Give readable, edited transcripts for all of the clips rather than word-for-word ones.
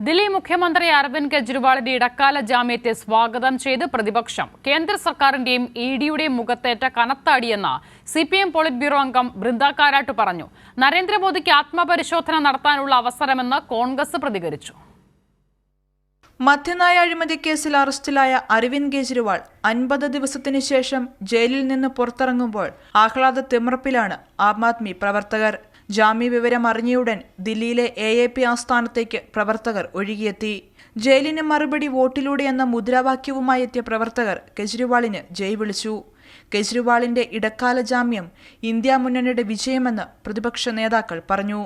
ദില്ലി മുഖ്യമന്ത്രി അരവിന്ദ് കെജ്രിവാളിന്റെ ഇടക്കാല ജാമ്യത്തെ സ്വാഗതം ചെയ്ത് പ്രതിപക്ഷം. കേന്ദ്ര സർക്കാരിന്റെയും ഇഡിയുടെയും മുഖത്തേറ്റ കനത്ത അടിയെന്ന് സിപിഎം പോളിറ്റ് ബ്യൂറോ അംഗം ബൃന്ദ കാരാട്ട് പറഞ്ഞു. നരേന്ദ്രമോദിക്ക് ആത്മപരിശോധന നടത്താനുള്ള അവസരമെന്ന് കോൺഗ്രസ് പ്രതികരിച്ചു. മദ്യനയ അഴിമതി കേസിൽ അറസ്റ്റിലായ അരവിന്ദ് കെജ്രിവാൾ 50 ദിവസത്തിനു ശേഷം ജയിലിൽ നിന്ന് പുറത്തിറങ്ങുമ്പോൾ ആഹ്ലാദ തിമിർപ്പിലാണ് ആം ആദ്മി പ്രവർത്തകർ. ജാമ്യ വിവരം അറിഞ്ഞയുടൻ ദില്ലിയിലെ AAP ആസ്ഥാനത്തേക്ക് പ്രവർത്തകർ ഒഴുകിയെത്തി. ജയിലിന് മറുപടി വോട്ടിലൂടെ എന്ന മുദ്രാവാക്യവുമായി എത്തിയ പ്രവർത്തകർ കെജ്രിവാളിന് ജയ് വിളിച്ചു. കെജ്രിവാളിന്റെ ഇടക്കാല ജാമ്യം ഇന്ത്യ മുന്നണിയുടെ വിജയമെന്ന് പ്രതിപക്ഷ നേതാക്കൾ പറഞ്ഞു.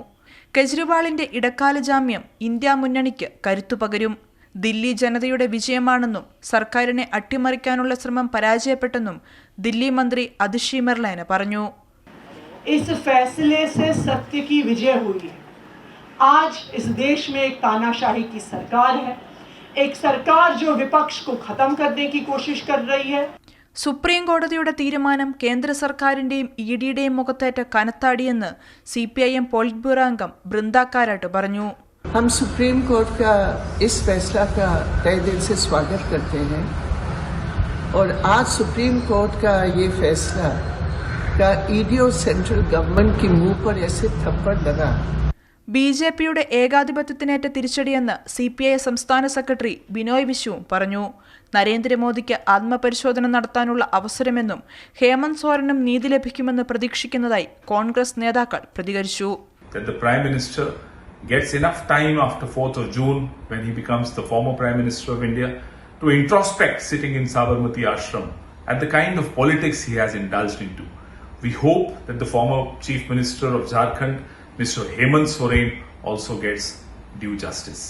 കെജ്രിവാളിന്റെ ഇടക്കാല ജാമ്യം ഇന്ത്യ മുന്നണിക്ക് കരുത്തു പകരും. ദില്ലി ജനതയുടെ വിജയമാണെന്നും സർക്കാരിനെ അട്ടിമറിക്കാനുള്ള ശ്രമം പരാജയപ്പെട്ടെന്നും ദില്ലി മന്ത്രി അതിഷി മെർലേന പറഞ്ഞു. इस फैसले से सत्य की विजय हुई है. आज इस देश में एक तानाशाही की सरकार है, एक सरकार जो विपक्ष को खत्म करने की कोशिश कर रही है. സുപ്രീം കോടതിയുടെ തീരുമാനം കേന്ദ്ര സർക്കാരിന്റെയും ഇഡിയുടെയും മുഖത്തേറ്റ കനത്താടിയെന്ന് CPIM പോളിറ്റ് ബ്യൂറോ അംഗം ബൃന്ദ കാരാട്ട് പറഞ്ഞു. हम सुप्रीम कोर्ट का इस फैसला का तहे दिल से स्वागत करते हैं और आज सुप्रीम कोर्ट का ये फैसला का ईडी और सेंट्रल गवर्नमेंट की मुंह पर ऐसे थप्पड़ लगा. BJPയുടെ ഏകാധിപത്യത്തിനേറ്റ തിരിച്ചടിയെന്ന് CPI സംസ്ഥാന സെക്രട്ടറി ബിനോയ് വിശ്വവും പറഞ്ഞു. നരേന്ദ്രമോദിക്ക് ആത്മപരിശോധന നടത്താനുള്ള അവസരമെന്നും ഹേമന്ത് സോറനും നീതി ലഭിക്കുമെന്ന് പ്രതീക്ഷിക്കുന്നതായി കോൺഗ്രസ് നേതാക്കൾ പ്രതികരിച്ചു. Gets enough time after 4th of June, when he becomes the former Prime Minister of India, to introspect sitting in Sabarmati Ashram at the kind of politics he has indulged into. We hope that the former Chief Minister of Jharkhand, Mr. Hemant Soren, also gets due justice.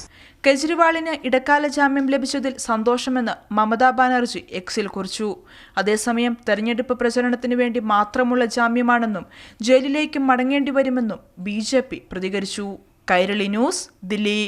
കെജ്രിവാളിന് ഇടക്കാല ജാമ്യം ലഭിച്ചതിൽ സന്തോഷമെന്ന് മമതാ ബാനർജി എക്സിൽ കുറിച്ചു. അതേസമയം തെരഞ്ഞെടുപ്പ് പ്രചരണത്തിന് വേണ്ടി മാത്രമുള്ള ജാമ്യമാണെന്നും ജയിലിലേക്ക് മടങ്ങേണ്ടി വരുമെന്നും BJP പ്രതികരിച്ചു. കൈരളി ന്യൂസ്, ദില്ലി.